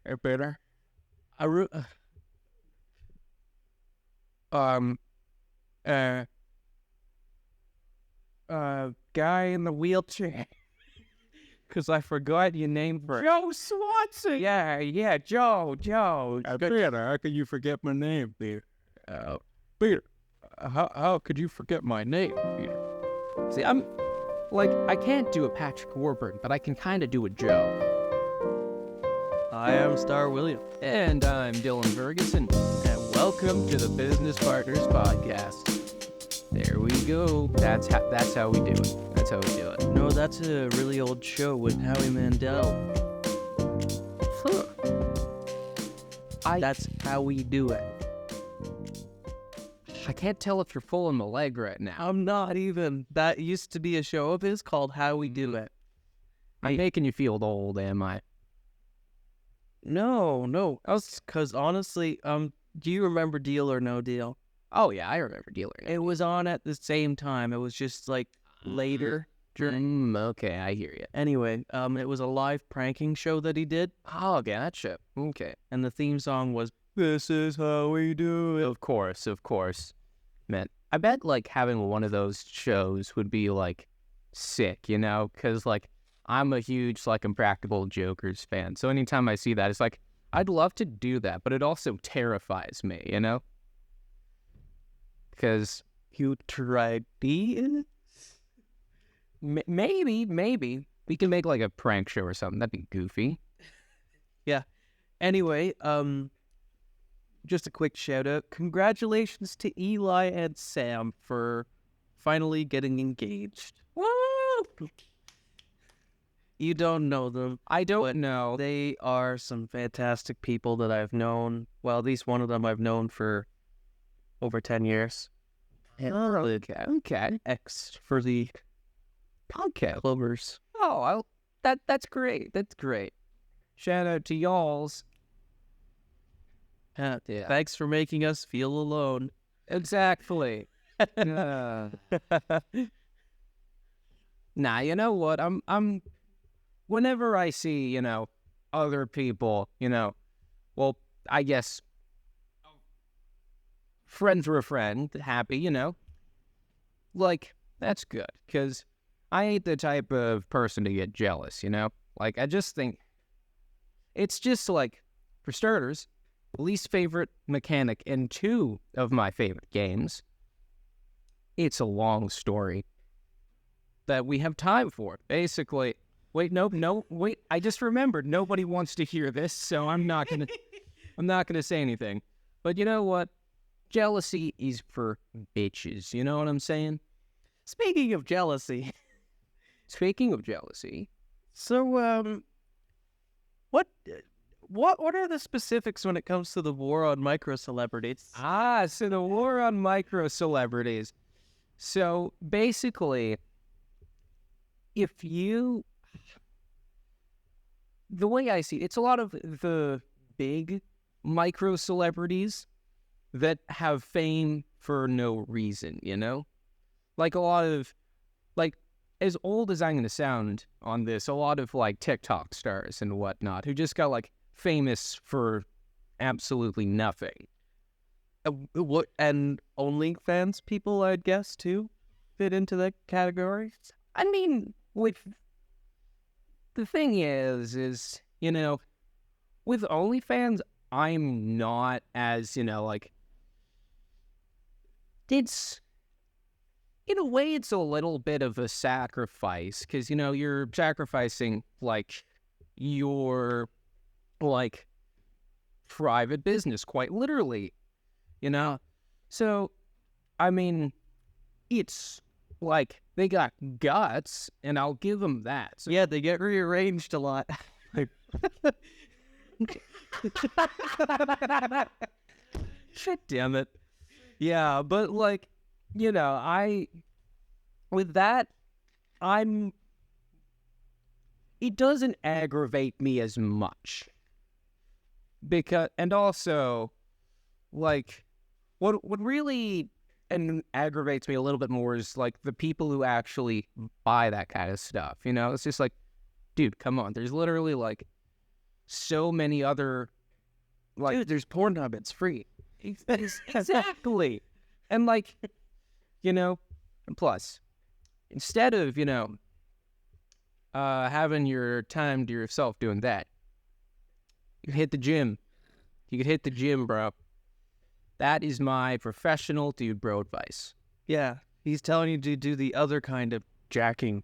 Hey, Peter. I re- Um, uh, guy in the wheelchair. Because I forgot your name for Joe Swanson. Yeah, Joe. Good. Peter, how could you forget my name, Peter? Peter, how could you forget my name, Peter? See, I'm like, I can't do a Patrick Warburton, but I can kind of do a Joe. I am Star William. And I'm Dylan Ferguson, and welcome to the Business Partners Podcast. There we go. That's how we do it. That's how we do it. No, that's a really old show with Howie Mandel. That's how we do it. I can't tell if you're full in the leg right now. I'm not even. That used to be a show of his called How We Do It. I'm making you feel old, am I? No. Because honestly, do you remember Deal or No Deal? Oh yeah, I remember Dealer. It was on at the same time. It was just like later during. Okay, I hear you. Anyway, it was a live pranking show that he did, Oh, okay, that shit. Okay. and the theme song was "This Is How We Do It." Of course. Man, I bet, like, having one of those shows would be, like, sick, you know? Because, like, I'm a huge, like, Impractical Jokers fan. So anytime I see that, it's like, I'd love to do that, but it also terrifies me, you know? Because You tried it? maybe we can make, like, a prank show or something. That'd be goofy. Anyway, just a quick shout out. Congratulations to Eli and Sam for finally getting engaged. Woo! You don't know them. I don't know. They are some fantastic people that I've known. Well, at least one of them I've known for over 10 years. Okay. X for the Clovers. Oh, that's great. That's great. Shout out to y'alls. Yeah. Thanks for making us feel alone. Exactly. Nah, you know what? I'm whenever I see, you know, other people, you know, well, I guess friends for a friend, happy, you know, like, that's good, because I ain't the type of person to get jealous, you know? Like, I just think, it's just like, for starters, least favorite mechanic in 2 of my favorite games. It's a long story that we have time for. Basically, wait, I just remembered nobody wants to hear this, so I'm not gonna say anything. But you know what? Jealousy is for bitches. You know what I'm saying? Speaking of jealousy, Speaking of jealousy, so what are the specifics when it comes to the war on micro celebrities? so the war on micro celebrities. So basically, the way I see it, it's a lot of the big micro celebrities that have fame for no reason, you know? Like a lot of, like, as old as I'm going to sound on this, a lot of, like, TikTok stars and whatnot who just got, like, famous for absolutely nothing. What and OnlyFans people, I'd guess, too, fit into that category. I mean, the thing is, you know, with OnlyFans, I'm not as, you know, like, it's, in a way, it's a little bit of a sacrifice, because, you know, you're sacrificing, like, your, like, private business, quite literally, you know? So, I mean, it's, like, they got guts, and I'll give them that. So, Yeah, they get rearranged a lot. shit damn it. Yeah, but, like, you know, with that, it doesn't aggravate me as much. Because, and also, like, what really aggravates me a little bit more is, like, the people who actually buy that kind of stuff, you know? It's just like, dude, come on. There's literally, like, so many other, like, Dude, there's Pornhub. It's free. exactly. And like, and plus, instead of, having your time to yourself doing that, you could hit the gym. You could hit the gym, bro. That is my professional dude bro advice. Yeah, he's telling you to do the other kind of jacking.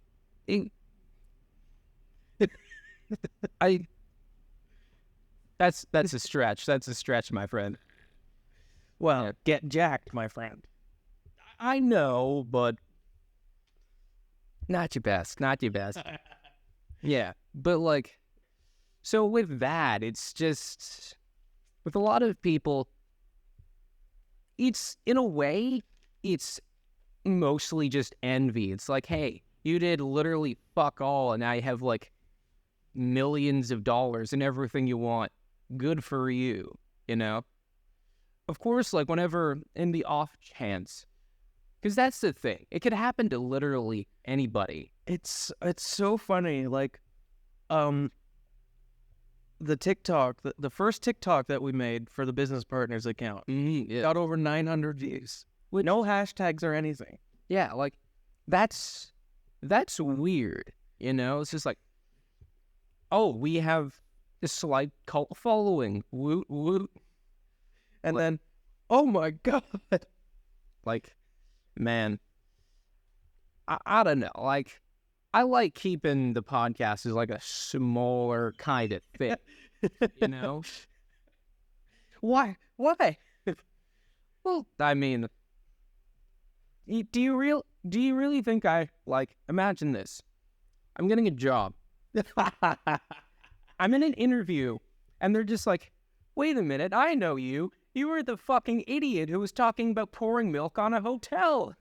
That's a stretch. That's a stretch, my friend. Well, Yeah. get jacked, my friend. I know, but not your best. Not your best. Yeah, but like, so with that, it's just with a lot of people, it's in a way, it's mostly just envy. It's like, hey, you did literally fuck all, and now you have like millions of dollars and everything you want. Good for you, Of course, like whenever in the off chance, because that's the thing, it could happen to literally anybody. It's so funny. Like, the TikTok, the first TikTok that we made for the business partners account Yeah. got over 900 views. With no hashtags or anything. Yeah, like that's weird, It's just like, oh, we have this slight cult following, woot woot, And then, oh my God. like, man, I don't know, like, I like keeping the podcast as like a smaller kind of thing, Why? Well, I mean, do you really think imagine this? I'm getting a job. I'm in an interview, and they're just like, wait a minute, I know you. You were the fucking idiot who was talking about pouring milk on a hotel.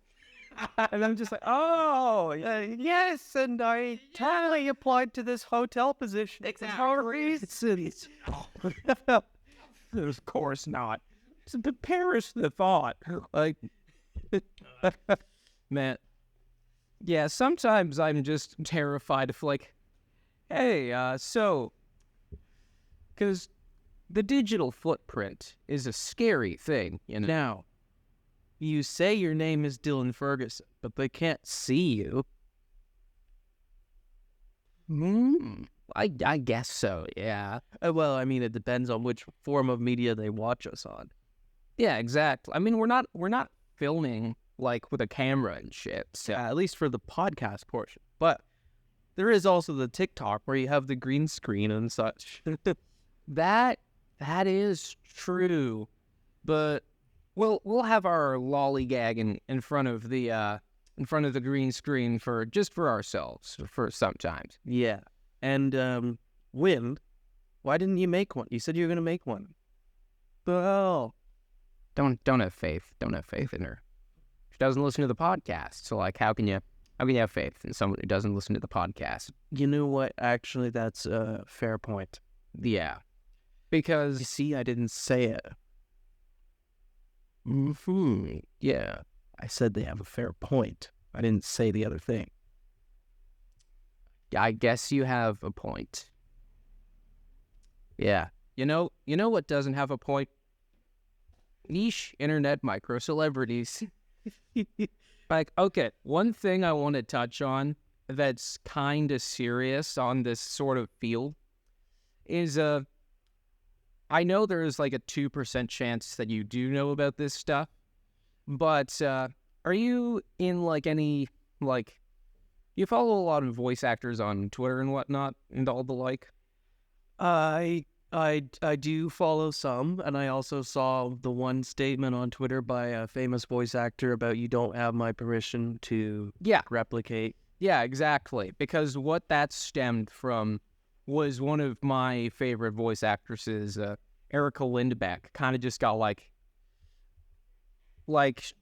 And I'm just like, oh, yes, and I totally applied to this hotel position. Exactly. Of course not. To perish the thought. Like, man, yeah, sometimes I'm just terrified of like, hey, because the digital footprint is a scary thing, Now, you say your name is Dylan Ferguson, but they can't see you. I guess so, yeah. Well, I mean, it depends on which form of media they watch us on. Yeah, exactly. I mean, we're not filming like with a camera and shit. So At least for the podcast portion. But there is also the TikTok where you have the green screen and such. that is true, but we'll have our lollygag in front of the green screen for ourselves for sometimes. Yeah. And Wind, why didn't you make one? You said you were going to make one. Well, Don't have faith. Don't have faith in her. She doesn't listen to the podcast. So like, how can you have faith in someone who doesn't listen to the podcast? you know what? Actually, that's a fair point. Yeah, You because see, I didn't say it. yeah, I said they have a fair point. I didn't say the other thing. I guess you have a point. Yeah, you know what doesn't have a point? Niche internet micro celebrities. Like, okay, one thing I want to touch on that's kind of serious on this sort of field is I know there's like a 2% chance that you do know about this stuff, but are you in like any like you follow a lot of voice actors on Twitter and whatnot and all the like? I do follow some, and I also saw the one statement on Twitter by a famous voice actor about you don't have my permission to Yeah. replicate. Yeah, exactly. Because what that stemmed from was one of my favorite voice actresses, Erica Lindbeck, kind of just got like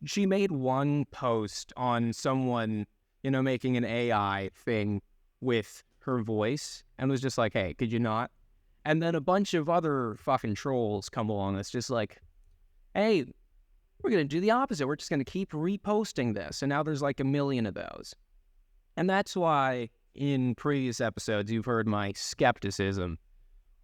she made one post on someone, making an AI thing with her voice and was just like, hey, could you not? And then a bunch of other fucking trolls come along. It's just like, hey, we're going to do the opposite. We're just going to keep reposting this. And now there's like 1 million of those. And that's why in previous episodes, you've heard my skepticism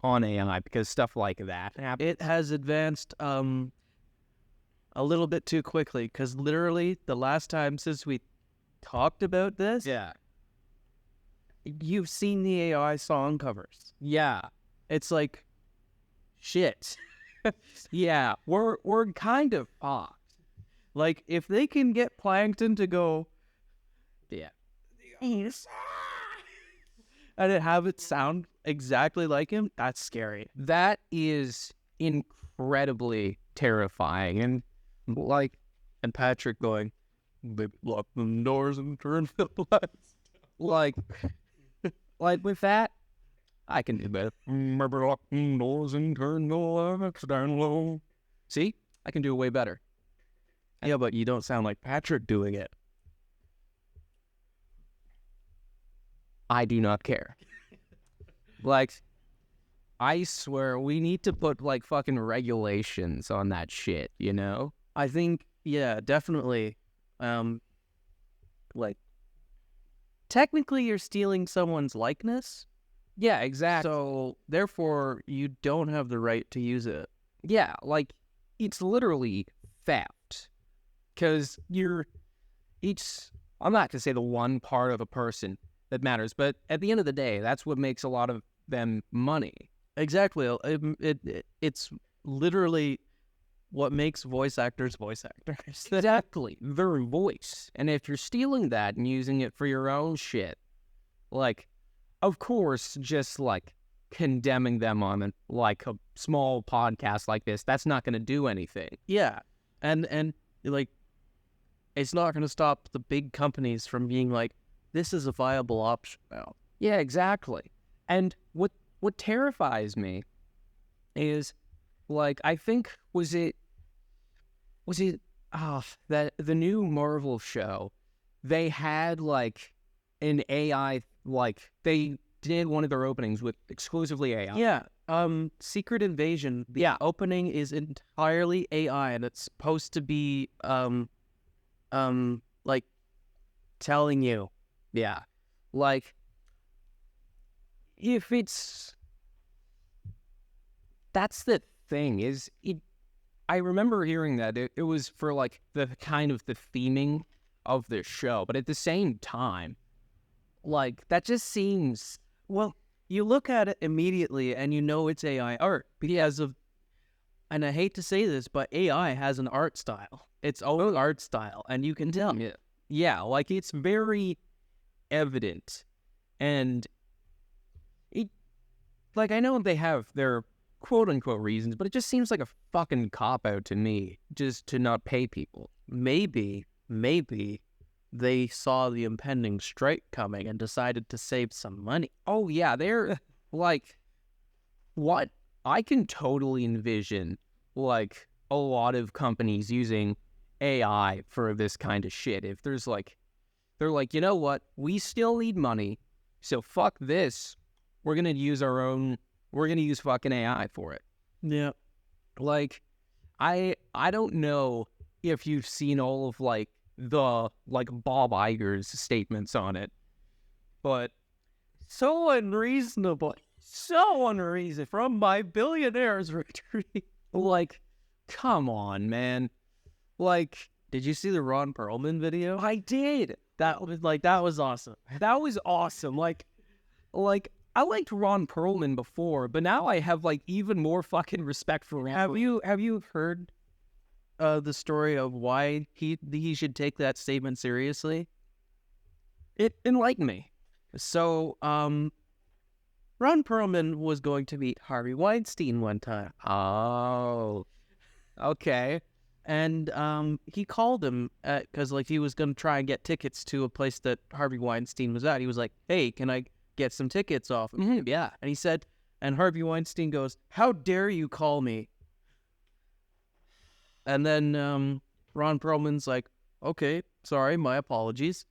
on AI because stuff like that happens. It has advanced a little bit too quickly, because literally the last time since we talked about this, Yeah. you've seen the AI song covers. Yeah. It's like, shit. Yeah. We're kind of fucked. Like, if they can get Plankton to go, Yeah. and have it sound exactly like him, that's scary. That is incredibly terrifying. And like, And Patrick going, "Baby, lock them doors and turn the lights." like with that, I can do better. Maybe lock them doors and turn the lights down low. See, I can do it way better. Yeah, but you don't sound like Patrick doing it. I do not care. Like, I swear we need to put like fucking regulations on that shit, you know? I think, yeah, definitely. Like, technically you're stealing someone's likeness, Yeah, exactly. so therefore you don't have the right to use it. Yeah, like, it's literally theft. Because I'm not going to say the one part of a person that matters, but at the end of the day, that's what makes a lot of them money. Exactly. It's literally what makes voice actors voice actors. Exactly. Their voice. And if you're stealing that and using it for your own shit, like, of course, just like condemning them on like a small podcast like this, that's not going to do anything. Yeah, and like, it's not going to stop the big companies from being like, this is a viable option now. Yeah, exactly. And what terrifies me is, like, I think was it that the new Marvel show, they had like an AI, like they did one of their openings with exclusively AI. Yeah, Secret Invasion. The opening is entirely AI, and it's supposed to be like telling you. Yeah. Like, if that's the thing, is it, I remember hearing that it was for like the kind of the theming of the show, but at the same time, like, that just seems, Well, you look at it immediately and you know it's AI art because of, and I hate to say this, but AI has an art style, its own art style, and you can tell. yeah, like, it's very evident. And it, like, I know they have their quote unquote reasons, but it just seems like a fucking cop out to me just to not pay people. Maybe they saw the impending strike coming and decided to save some money. Oh yeah, they're like, what? I can totally envision like a lot of companies using AI for this kind of shit. If there's like, they're like, you know what? We still need money, so fuck this. We're gonna use fucking AI for it. Yeah. Like, I don't know if you've seen all of like the like Bob Iger's statements on it, but So unreasonable from my billionaire's retreat. like, come on, man. Like, Did you see the Ron Perlman video? I did. That was awesome. That was awesome. Like I liked Ron Perlman before, but now I have like even more fucking respect for Ron. Have you heard the story of why he should take that statement seriously? It enlightened me. So, Ron Perlman was going to meet Harvey Weinstein one time. Oh, okay. And he called him because like he was going to try and get tickets to a place that Harvey Weinstein was at. He was like, "Hey, can I get some tickets off him?" Mm-hmm, yeah. And he said, and Harvey Weinstein goes, "How dare you call me?" And then Ron Perlman's like, "Okay, sorry, my apologies."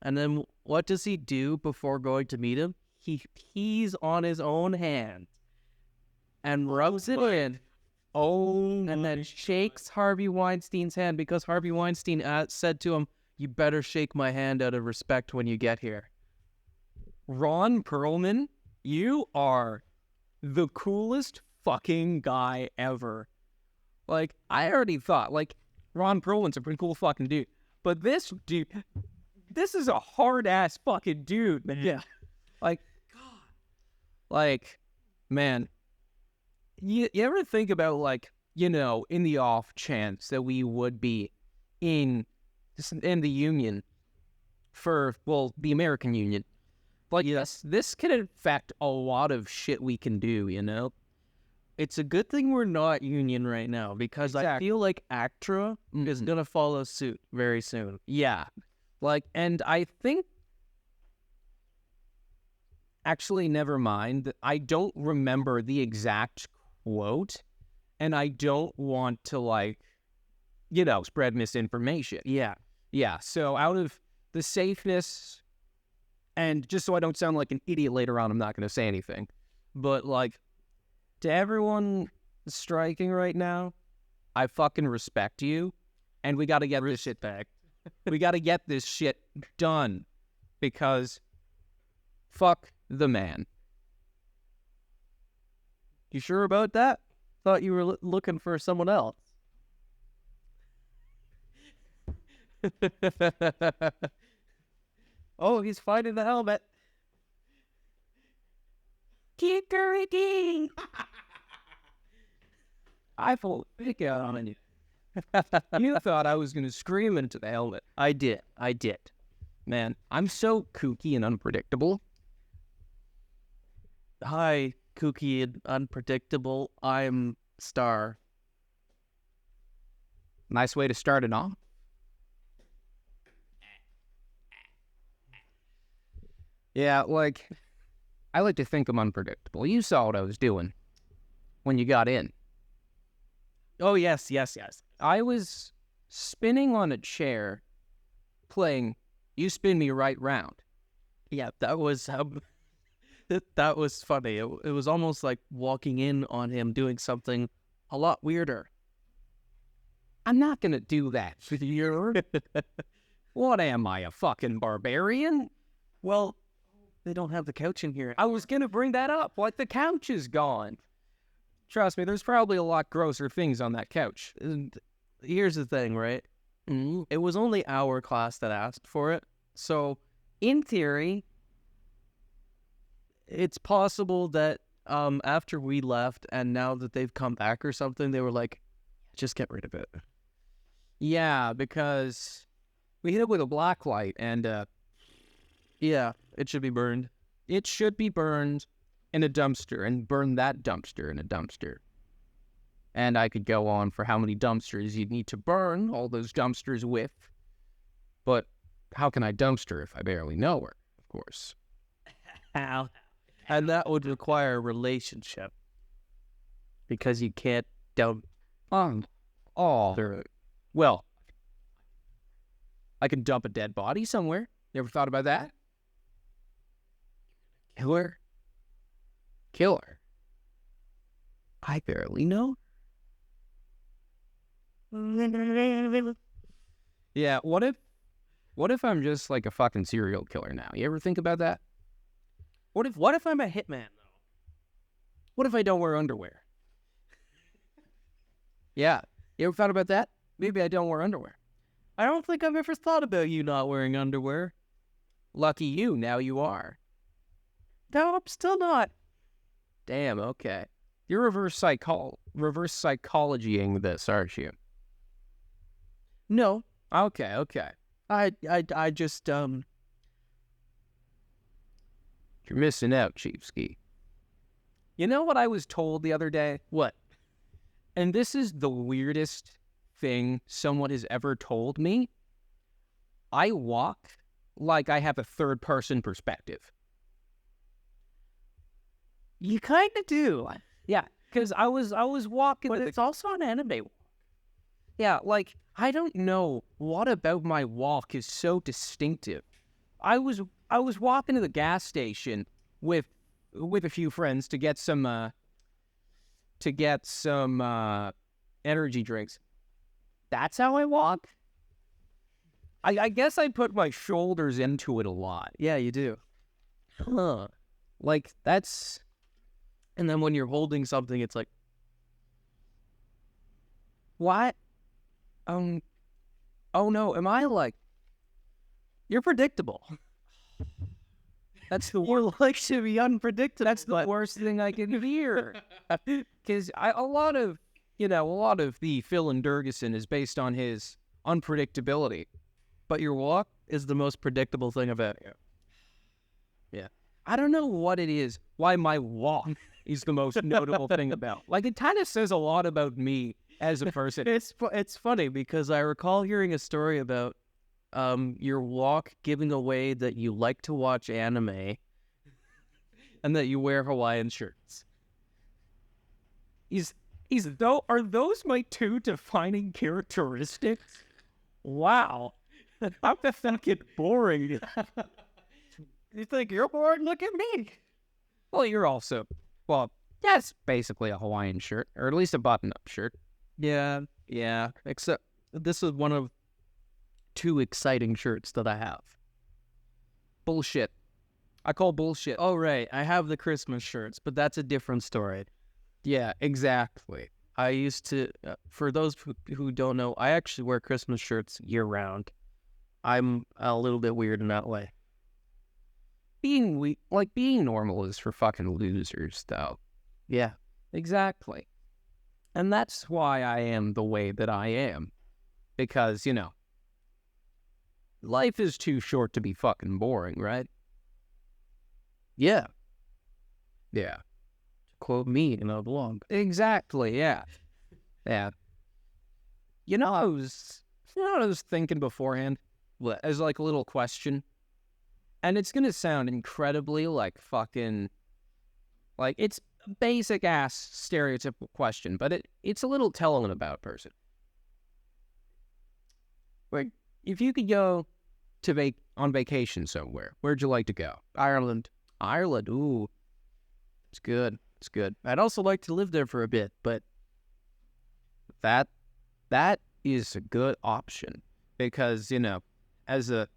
And then what does he do before going to meet him? He pees on his own hand and rubs it in. And then shakes Harvey Weinstein's hand because Harvey Weinstein said to him, "You better shake my hand out of respect when you get here." Ron Perlman, you are the coolest fucking guy ever. Like, I already thought, like, Ron Perlman's a pretty cool fucking dude. But this dude, this is a hard-ass fucking dude, man. Yeah. Like, man, you ever think about, like, in the off chance that we would be in the Union for, well, the American Union. Like, yes, this can affect a lot of shit we can do, It's a good thing we're not union right now because I Exactly. feel like ACTRA is going to follow suit very soon. Yeah. Like, and I think, actually, never mind. I don't remember the exact quote, and I don't want to, like, spread misinformation. Yeah. Yeah, so out of the safeness, and just so I don't sound like an idiot later on, I'm not going to say anything. But, like, to everyone striking right now, I fucking respect you, and we got to get this shit back. We got to get this shit done, because fuck the man. You sure about that? Thought you were looking for someone else. Oh, he's finding the helmet. Kickery-ding! I full pick out on you. You thought I was going to scream into the helmet. I did. Man, I'm so kooky and unpredictable. Hi, kooky and unpredictable. I'm Star. Nice way to start it off. Yeah, like, I like to think I'm unpredictable. You saw what I was doing when you got in. Oh, yes. I was spinning on a chair, playing You Spin Me Right Round. Yeah, that was that was funny. It was almost like walking in on him doing something a lot weirder. I'm not going to do that with you. What am I, a fucking barbarian? Well, they don't have the couch in here. I was going to bring that up. Like, the couch is gone. Trust me, there's probably a lot grosser things on that couch. And here's the thing, right? It was only our class that asked for it. So, in theory, it's possible that after we left and now that they've come back or something, they were like, just get rid of it. Yeah, because we hit it with a black light, and Yeah, it should be burned. it should be burned in a dumpster, and burn that dumpster in a dumpster. And I could go on for how many dumpsters you'd need to burn all those dumpsters with. But how can I dumpster if I barely know her, of course? And that would require a relationship. Because you can't dump. Oh, well, I can dump a dead body somewhere. You ever thought about that? Killer. I barely know. Yeah, what if I'm just like a fucking serial killer now? You ever think about that? What if I'm a hitman, though? What if I don't wear underwear? Yeah, you ever thought about that? Maybe I don't wear underwear. I don't think I've ever thought about you not wearing underwear. Lucky you, now you are. No, I'm still not. Damn, okay. You're reverse psychologying this, aren't you? No, Okay. I just You're missing out, Chiefski. You know what I was told the other day? what? And this is the weirdest thing someone has ever told me. I walk like I have a third-person perspective. You kind of do. Yeah, because I was walking. But it's also an anime. Yeah, like, I don't know what about my walk is so distinctive. I was walking to the gas station with a few friends to get some energy drinks. That's how I walk. I guess I put my shoulders into it a lot. Yeah, you do. Huh. Like, that's And then when you're holding something, it's like, What? Oh no, am I like... you're predictable. That's the You like to be unpredictable. That's the worst thing I can hear. Because a lot of the Phil and Durgison is based on his unpredictability. But your walk is the most predictable thing about you. Yeah. I don't know what it is, why my walk is the most notable thing about. Like, it kind of says a lot about me as a person. It's funny because I recall hearing a story about your walk giving away that you like to watch anime and that you wear Hawaiian shirts. Are those my two defining characteristics? Wow. I'm fucking boring. You think you're bored? Look at me. Well, you're also... Well, that's basically a Hawaiian shirt, or at least a button-up shirt. Yeah. Except this is one of 2 exciting shirts that I have. Bullshit. I call bullshit. Oh, right. I have the Christmas shirts, but that's a different story. Yeah, exactly. I used to, for those who don't know, I actually wear Christmas shirts year-round. I'm a little bit weird in that way. Being normal is for fucking losers, though. Yeah. Exactly. And that's why I am the way that I am. Because, life is too short to be fucking boring, right? Yeah. Yeah. Quote me in a blog. Exactly, yeah. Yeah. I was thinking beforehand? What? As like a little question. And it's gonna sound incredibly like fucking... Like, it's a basic-ass stereotypical question, but it's a little telling about a person. Like, if you could go on vacation somewhere, where'd you like to go? Ireland. Ireland, ooh. It's good. It's good. I'd also like to live there for a bit, but That is a good option because, as a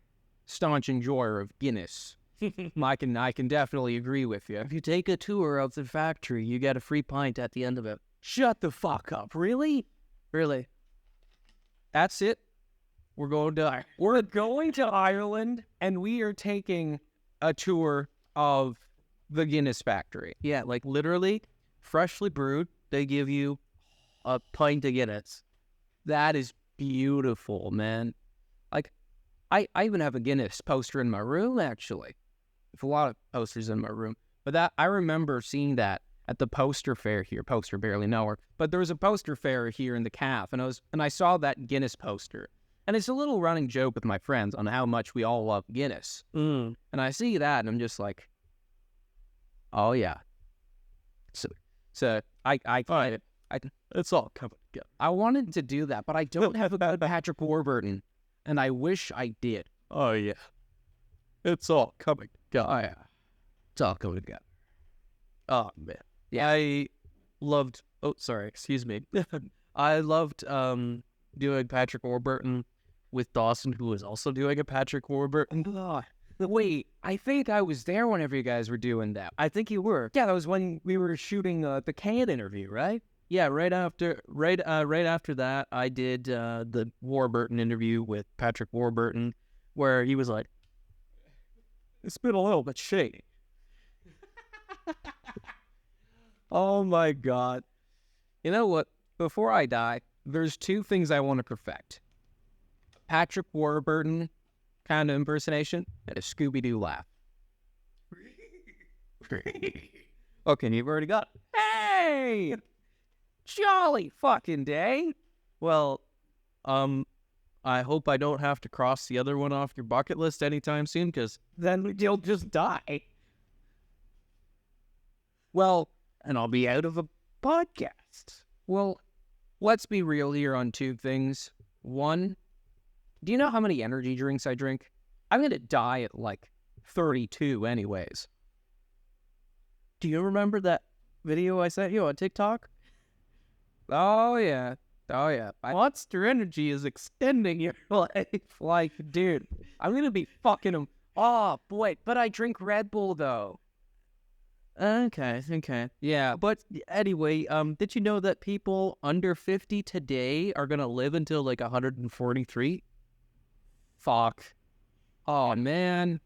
staunch enjoyer of Guinness, I can definitely agree with you. if you take a tour of the factory, you get a free pint at the end of it. Shut the fuck up. Really? Really? That's it? We're going to We're going to Ireland and we are taking a tour of the Guinness factory. Yeah, like literally, freshly brewed, they give you a pint of Guinness. That is beautiful, man. Like, I even have a Guinness poster in my room, actually. With a lot of posters in my room. But I remember seeing that at the poster fair here. Poster, barely know her. But there was a poster fair here in the calf, and I saw that Guinness poster. And it's a little running joke with my friends on how much we all love Guinness. Mm. And I see that, and I'm just like, oh, yeah. So It's all coming together. I wanted to do that, but I don't have a good Patrick Warburton, and I wish I did. Oh, yeah. It's all coming together. Oh, yeah. It's all coming together. Oh, man. Yeah. I loved... Oh, sorry. Excuse me. I loved doing Patrick Warburton with Dawson, who was also doing a Patrick Warburton. Wait, I think I was there whenever you guys were doing that. I think you were. Yeah, that was when we were shooting the Can interview, right? Yeah, right after that, I did the Warburton interview with Patrick Warburton, where he was like, It's been a little bit shady. Oh my God. You know what? Before I die, there's 2 things I want to perfect. Patrick Warburton kind of impersonation and a Scooby-Doo laugh. Okay, you've already got it. Hey! Jolly fucking day. well, I hope I don't have to cross the other one off your bucket list anytime soon, because Then you'll just die. Well, and I'll be out of a podcast. well, let's be real here on 2 things. One, do you know how many energy drinks I drink? I'm going to die at like 32 anyways. Do you remember that video I sent you on TikTok? Oh, yeah. Monster Energy is extending your life. Like, dude, I'm going to be fucking them. Oh, boy, but I drink Red Bull, though. Okay. Yeah, But anyway, did you know that people under 50 today are gonna live until like 143? fuck. Oh, man.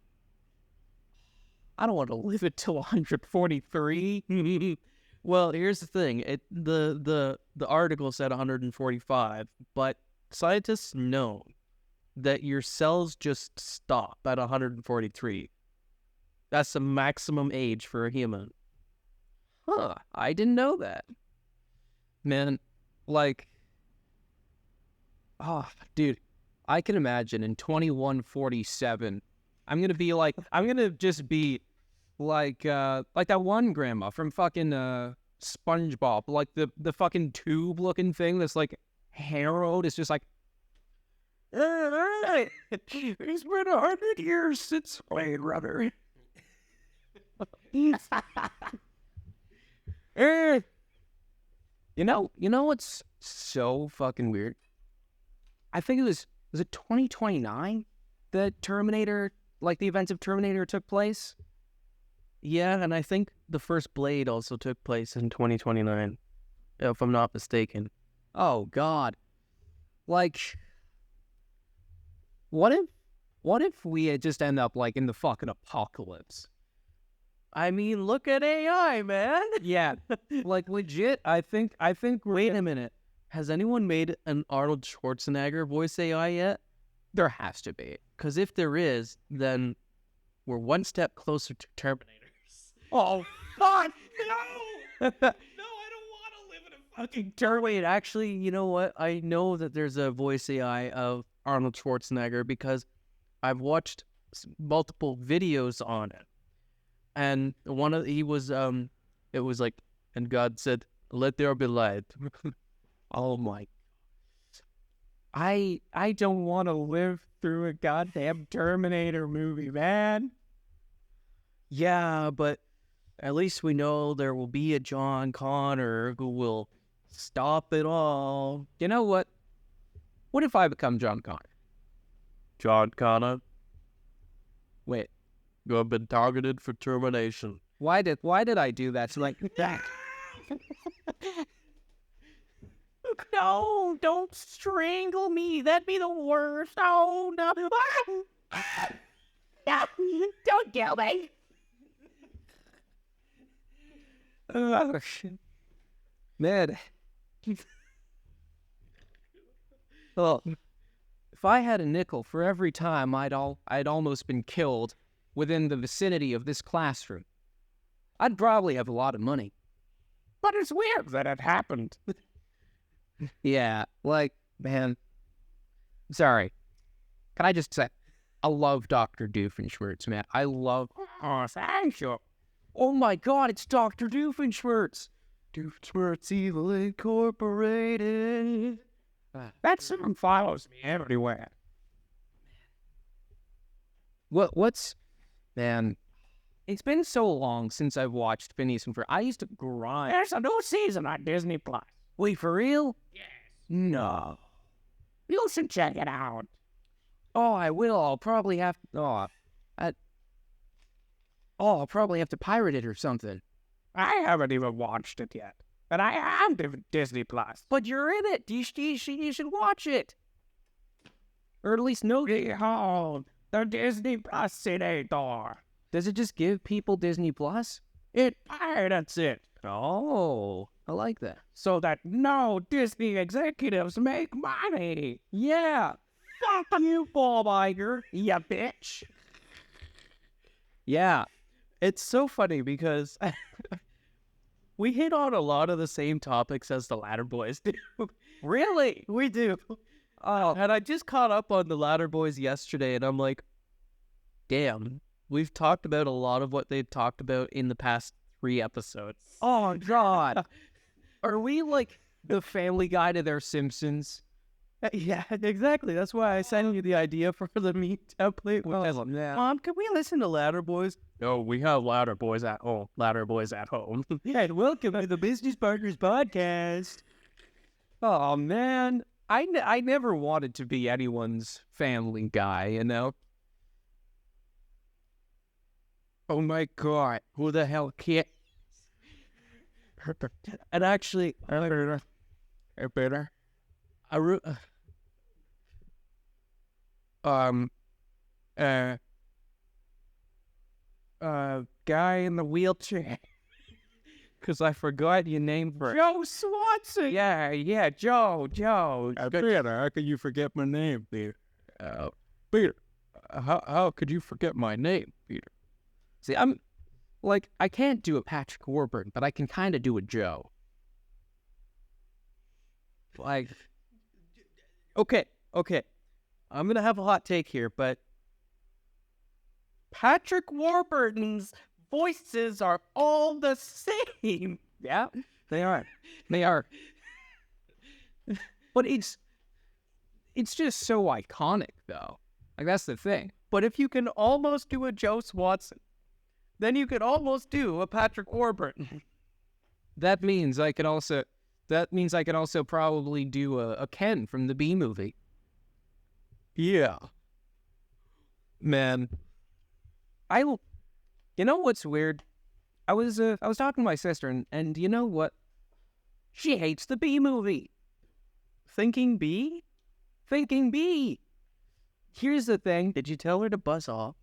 I don't want to live until 143. Well, here's the thing. The article said 145, but scientists know that your cells just stop at 143. That's the maximum age for a human. Huh, I didn't know that. Man, like, oh, dude, I can imagine in 2147, I'm gonna just be like that one grandma from fucking SpongeBob, like the fucking tube looking thing that's like harrowed. It's just like, It's been 100 years since Blade Runner. you know what's so fucking weird? I think was it 2029 that Terminator, like the events of Terminator took place? Yeah, and I think the first Blade also took place in 2029, if I'm not mistaken. Oh God. Like, what if we had just end up like in the fucking apocalypse? I mean, look at AI, man. Yeah, like legit. I think Wait a minute. Has anyone made an Arnold Schwarzenegger voice AI yet? there has to be. Because if there is, then we're one step closer to Terminators. Oh fuck no! No, I don't want to live in a fucking Wait, actually, you know what? I know that there's a voice AI of Arnold Schwarzenegger because I've watched multiple videos on it. And it was like, and God said, "Let there be light." Oh my. I don't want to live through a goddamn Terminator movie, man. Yeah, but at least we know there will be a John Connor who will stop it all. You know what? What if I become John Connor? John Connor, Wait, you have been targeted for termination. why did I do that? So like that. No, don't strangle me. That'd be the worst. Oh no. No, don't kill me. Oh, shit. Man. Well, if I had a nickel for every time I'd almost been killed within the vicinity of this classroom, I'd probably have a lot of money. But it's weird that it happened. Yeah, like, man. Sorry. Can I just say, I love Dr. Doofenshmirtz, man. I love... Oh, thank you. Oh my god, it's Dr. Doofenshmirtz! Doofenshmirtz Evil Incorporated. That song follows me everywhere. What's... Man, it's been so long since I've watched Phineas and Ferb. I used to grind. There's a new season on Disney Plus. Wait, for real? Yes. No. You should check it out. Oh, I will. I'll probably have... I'll probably have to pirate it or something. I haven't even watched it yet. But I am Disney Plus. But you're in it. You should watch it. Or at least know. Behold, the Disney Plus Senator. Does it just give people Disney Plus? It pirates it Oh, I like that. so that no Disney executives make money. Yeah. Fuck you, Bob Iger. Ya bitch. Yeah. It's so funny because we hit on a lot of the same topics as the Ladder Boys do. Really? We do. And I just caught up on the Ladder Boys yesterday, and I'm like, damn, we've talked about a lot of what they've talked about in the past 3 episodes. Oh, God. Are we like the Family Guy to their Simpsons? Yeah, exactly. That's why I sent you the idea for the meat template. Mom, can we listen to Ladder Boys? No, we have Ladder Boys at home. Ladder Boys at home. Yeah, and welcome to the Business Partners Podcast. Oh, man. I never wanted to be anyone's Family Guy, you know? Oh my god, who the hell And actually, Hey, Peter. I re- Um, guy in the wheelchair. Because I forgot your name for Joe Swanson. Yeah, Joe. Peter, how could you forget my name, Peter? Peter, how could you forget my name, Peter? See, I'm like, I can't do a Patrick Warburton, but I can kind of do a Joe. Like, okay. I'm gonna have a hot take here, but Patrick Warburton's voices are all the same. yeah, they are. They are. But it's just so iconic, though. Like, that's the thing. But if you can almost do a Joe Swanson, then you could almost do a Patrick Warburton. That means I can also probably do a Ken from the Bee Movie. Yeah. Man, you know what's weird? I was talking to my sister, and you know what? She hates the Bee Movie. Thinking bee? Thinking Bee. Here's the thing. Did you tell her to buzz off?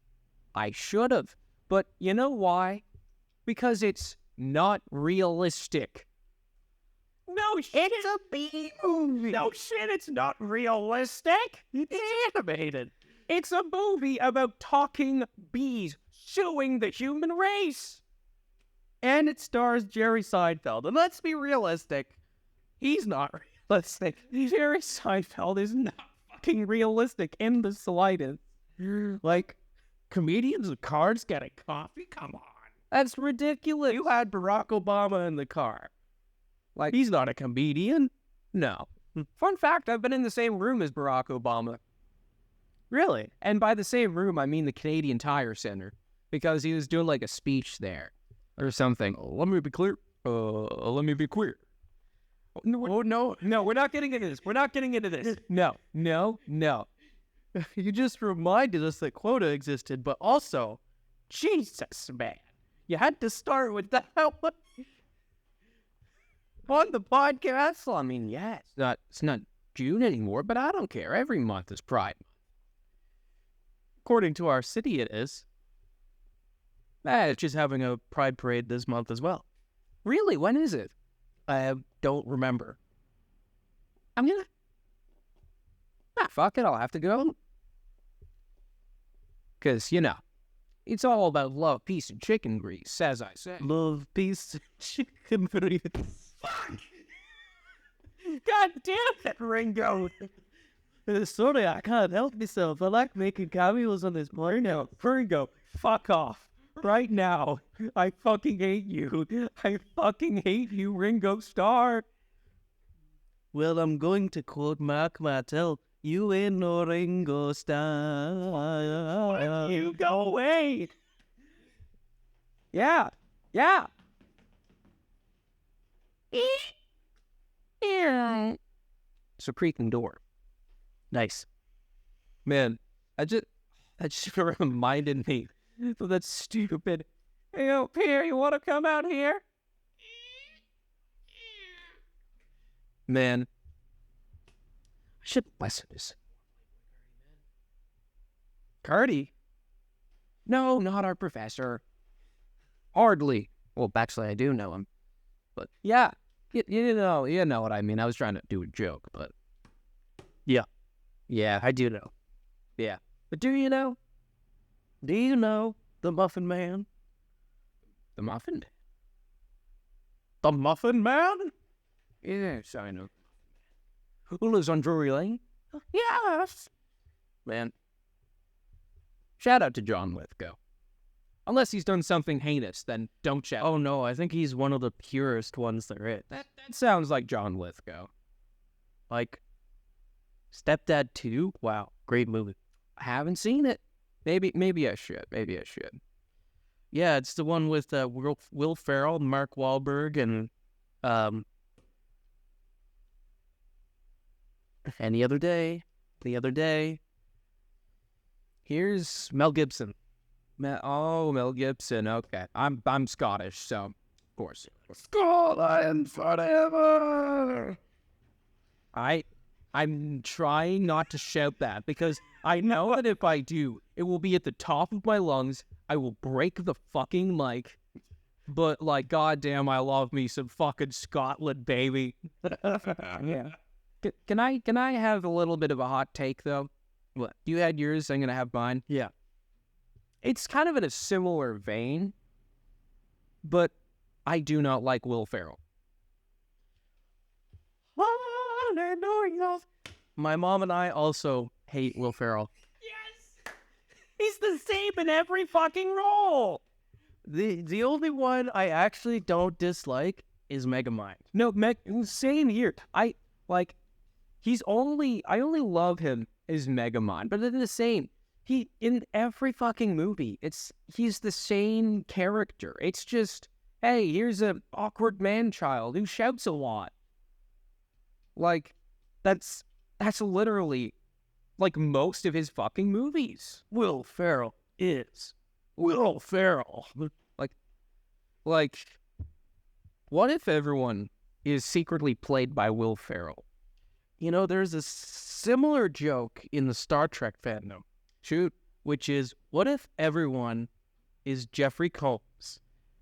I should have. But you know why? Because it's not realistic. No shit, it's a bee movie. No shit, it's not realistic. It's animated. It's a movie about talking bees suing the human race. And it stars Jerry Seinfeld. And let's be realistic, he's not realistic. Jerry Seinfeld is not fucking realistic in the slightest. Like, comedians with cars getting coffee? Come on. That's ridiculous. You had Barack Obama in the car. Like, He's not a comedian. no. Fun fact, I've been in the same room as Barack Obama. Really? And by the same room, I mean the Canadian Tire Center. Because he was doing like a speech there. Or something. Let me be clear. Let me be clear. No, we're not getting into this. We're not getting into this. No. You just reminded us that quota existed, but also, Jesus, man. You had to start with that on the podcast. Well, I mean, yeah, it's not June anymore, but I don't care. Every month is Pride Month. According to our city, it is. It's Which is having a pride parade this month as well. really, when is it? I don't remember. I'm gonna... fuck it, I'll have to go. Because, you know, it's all about love, peace, and chicken grease, as I say. Love, peace, chicken grease. Fuck! God damn it, Ringo. Sorry, I can't help myself. I like making cameos on this morning now. Ringo, fuck off. Right now. I fucking hate you. I fucking hate you, Ringo Starr. Well, I'm going to quote Mark Martell. You ain't no Ringo Starr. You go away. Yeah. It's a creaking door. Nice. Man, that just reminded me of that stupid, hey, yo, Pierre, you want to come out here? Man, I should listen to this. Cardi. No, not our professor. Hardly. Well, actually, I do know him. But yeah, you know what I mean. I was trying to do a joke, but yeah, I do know. Yeah, but do you know? Do you know the Muffin Man? The Muffin? The Muffin Man? Yes, I know. Who lives on Drury Lane? Yes. Man. Shout out to John Lithgow. Unless he's done something heinous, then don't shout. Oh no, I think he's one of the purest ones there is. That sounds like John Lithgow. Like, Stepdad 2? Wow, great movie. I haven't seen it. Maybe I should. Yeah, it's the one with Will Ferrell, Mark Wahlberg, and The Other Day. Here's Mel Gibson. Mel Gibson. Okay, I'm Scottish, so Of course. Scotland forever. I'm trying not to shout that because I know that if I do, it will be at the top of my lungs. I will break the fucking mic. But like, goddamn, I love me some fucking Scotland, baby. Yeah. Can I have a little bit of a hot take though? What? You had yours, I'm gonna have mine. Yeah. It's kind of in a similar vein, but I do not like Will Ferrell. My mom and I also hate Will Ferrell. He's the same in every fucking role. The only one I actually don't dislike is Megamind. No, same here. I only love him as Megamind, but they're the same. He in every fucking movie, he's the same character. It's just, hey, here's an awkward man-child who shouts a lot. Like, that's literally like most of his fucking movies. Will Ferrell is Will Ferrell. Like, what if everyone is secretly played by Will Ferrell? You know, there's a similar joke in the Star Trek fandom. Shoot. Which is, what if everyone is Jeffrey Combs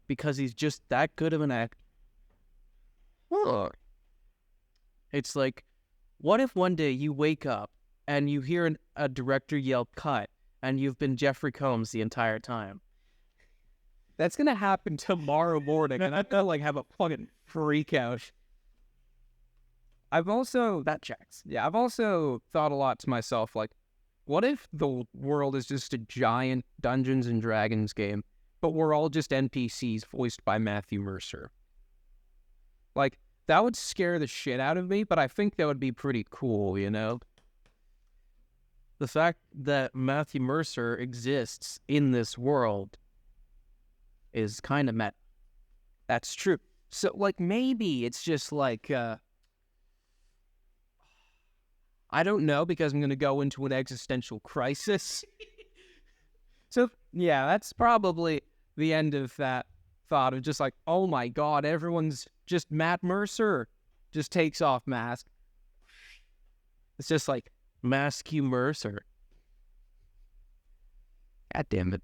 because he's just that good of an actor? It's like, what if one day you wake up and you hear a director yell cut and you've been Jeffrey Combs the entire time? That's gonna happen tomorrow morning, and I'm gonna like have a fucking freak out. I've also thought a lot to myself, like, what if the world is just a giant Dungeons and Dragons game, but we're all just NPCs voiced by Matthew Mercer? Like, that would scare the shit out of me, but I think that would be pretty cool, you know? The fact that Matthew Mercer exists in this world is kind of meta. That's true. So, like, maybe it's just like, I don't know, because I'm going to go into an existential crisis. So, yeah, that's probably the end of that thought of just like, oh my God, everyone's just Matt Mercer. Just takes off mask. It's just like, Matthew Mercer. God damn it.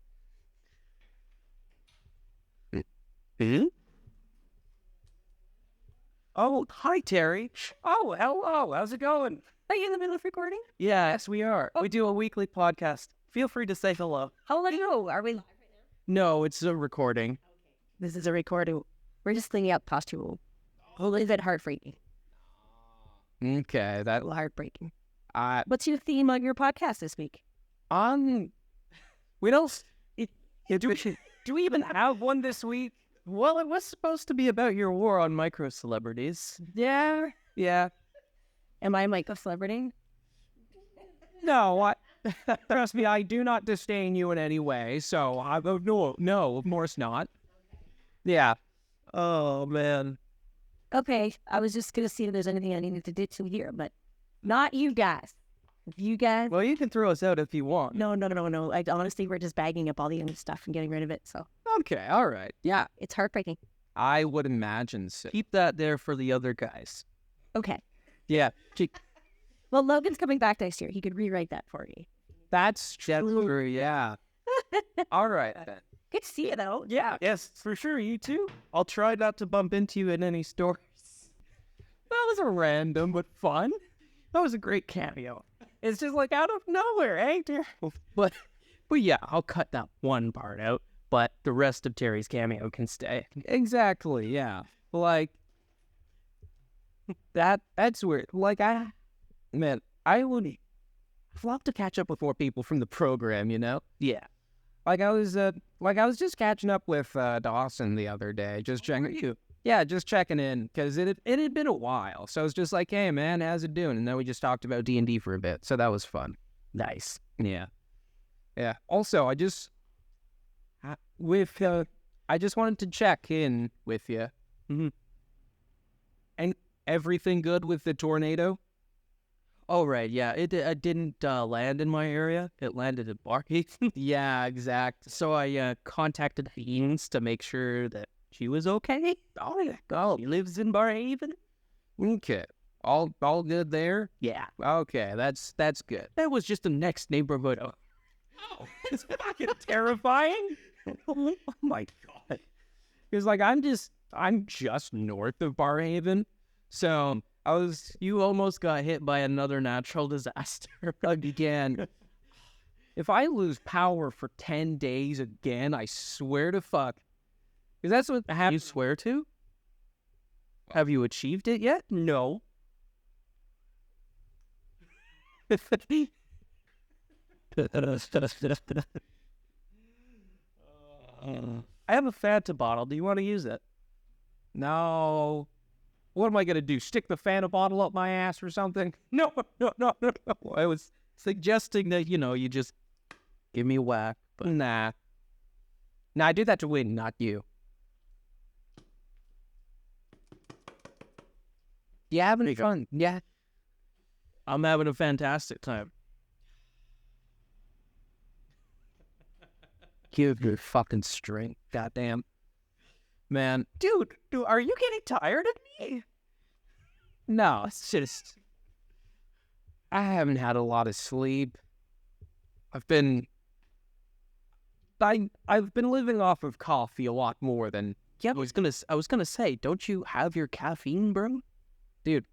Oh, hi, Terry. Oh, hello. How's it going? Are you in the middle of recording? Yeah, Yes, we are. we do a weekly podcast. Feel free to say hello. Hello. Are we live right No, it's a recording. now? This is a recording. We're just cleaning out costume. A little bit heartbreaking. Okay, A that little heartbreaking. I What's your theme on your podcast this week? we don't do we even have one this week? Well, it was supposed to be about your war on micro celebrities. Yeah. Am I like a celebrity? No, trust me, I do not disdain you in any way. So no, of course not. Yeah. Oh, man. Okay, I was just gonna see if there's anything I needed to do to here, but not you guys. You guys? Well, you can throw us out if you want. No. Honestly, we're just bagging up all the other stuff and getting rid of it, so Okay. All right. Yeah. it's heartbreaking. I would imagine so. Keep that there for the other guys. Okay. Yeah. Well, Logan's coming back next year. He could rewrite that for me. That's true. Yeah. All right then. Good to see you, though. Yeah. Yes, for sure. You too. I'll try not to bump into you in any stores. That was a random but fun. That was a great cameo. It's just like out of nowhere, eh? But yeah, I'll cut that one part out. But the rest of Terry's cameo can stay. Exactly. Yeah. Like that's weird. Like I would love to catch up with more people from the program, you know? Yeah. Like I was just catching up with Dawson the other day, just checking. Yeah, just checking in because it had been a while. So it's just like, hey man, how's it doing? And then we just talked about D&D for a bit, so that was fun. Nice. Yeah. Also, I just wanted to check in with you. Mhm. And everything good with the tornado? Oh, right. Yeah. It didn't land in my area. It landed in Barkeith. Yeah, exact. So I contacted Beans to make sure that She was okay. Oh, yeah. Oh, She lives in Barhaven. okay. All good there? Yeah, Okay, that's good. that was just the next neighborhood. Oh, it's fucking terrifying. Oh my god. Because like I'm just north of Barhaven. So You almost got hit by another natural disaster. again, if I lose power for 10 days again, I swear to fuck. Because that's what You happened. swear to? Have you achieved it yet? No. I have a Fanta bottle. Do you want to use it? No. What am I gonna do? Stick the Fanta bottle up my ass or something? No. I was suggesting that, you just give me a whack. But Nah. Nah, I do that to win, not you. You having fun? Yeah. I'm having a fantastic time. Give your fucking strength. Goddamn. Man. Dude, are you getting tired of me? No, it's just I haven't had a lot of sleep. I've been living off of coffee a lot more than Yeah, I was gonna say, don't you have your caffeine, bro? dude.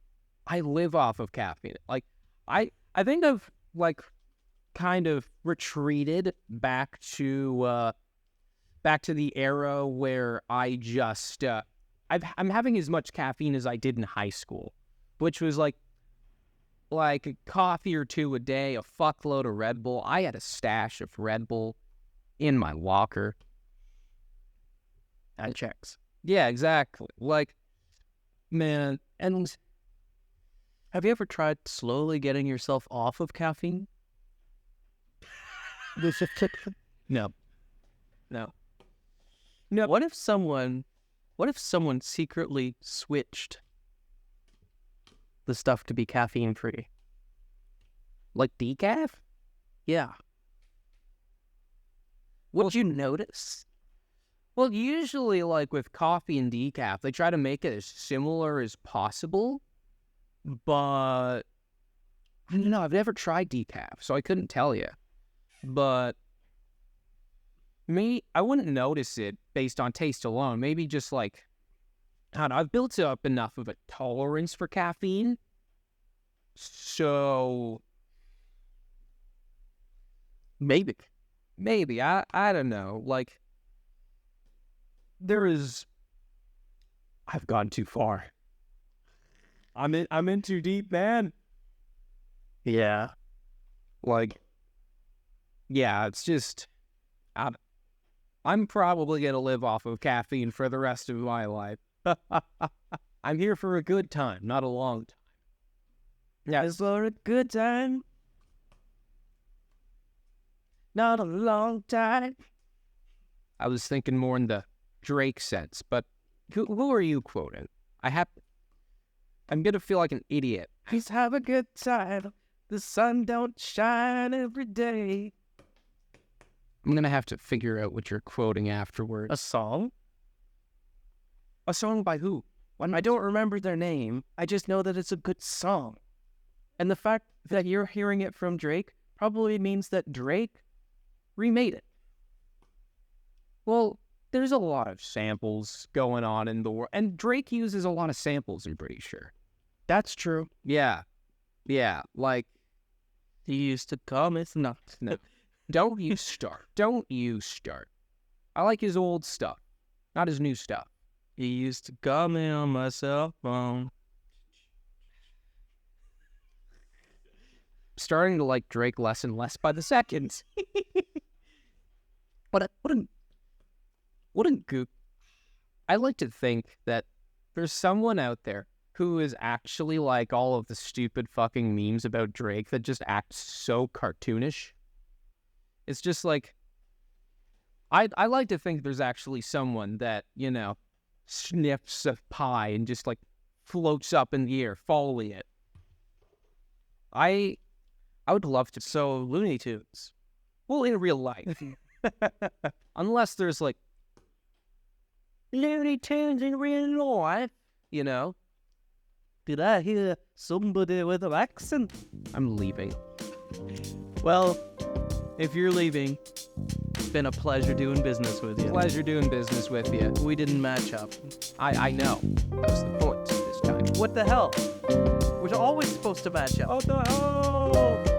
I live off of caffeine. Like I think I've like kind of retreated back to the era where I just I'm having as much caffeine as I did in high school, which was like a coffee or two a day, a fuckload of Red Bull. I had a stash of Red Bull in my locker. That checks. Yeah, exactly. Like, man, and Have you ever tried slowly getting yourself off of caffeine? no. What if someone secretly switched the stuff to be caffeine free? Like decaf? Yeah. Would you notice? Well, usually, like with coffee and decaf, they try to make it as similar as possible. But I don't know. I've never tried decaf, so I couldn't tell you. But I wouldn't notice it based on taste alone. Maybe just like, I don't know. I've built up enough of a tolerance for caffeine, so Maybe. I don't know. Like, I've gone too far. I'm in too deep, man. Yeah. Like, yeah, it's just, I'm probably gonna live off of caffeine for the rest of my life. I'm here for a good time, not a long time. Yeah, It's for a good time. Not a long time. I was thinking more in the Drake sense, but who are you quoting? I'm gonna feel like an idiot. Please have a good time. The sun don't shine every day. I'm gonna have to figure out what you're quoting afterwards. A song? A song by who? I don't remember their name. I just know that it's a good song. And the fact that you're hearing it from Drake probably means that Drake remade it. Well, there's a lot of samples going on in the world, and Drake uses a lot of samples, I'm pretty sure. That's true. Yeah, like, He used to come. It's not. no. Don't you start. I like his old stuff, not his new stuff. He used to call me on my cell phone. Starting to like Drake less and less by the second. What a goop. I like to think that there's someone out there who is actually like all of the stupid fucking memes about Drake that just act so cartoonish. It's just like, I like to think there's actually someone that, sniffs a pie and just like floats up in the air, following it. I would love to. So, Looney Tunes. Well, in real life. Unless there's like, Looney Tunes in real life. You know? Did I hear somebody with an accent? I'm leaving. Well, if you're leaving, it's been a pleasure doing business with you. Pleasure doing business with you. We didn't match up. I know. That was the point this time. What the hell? We're always supposed to match up. What the hell?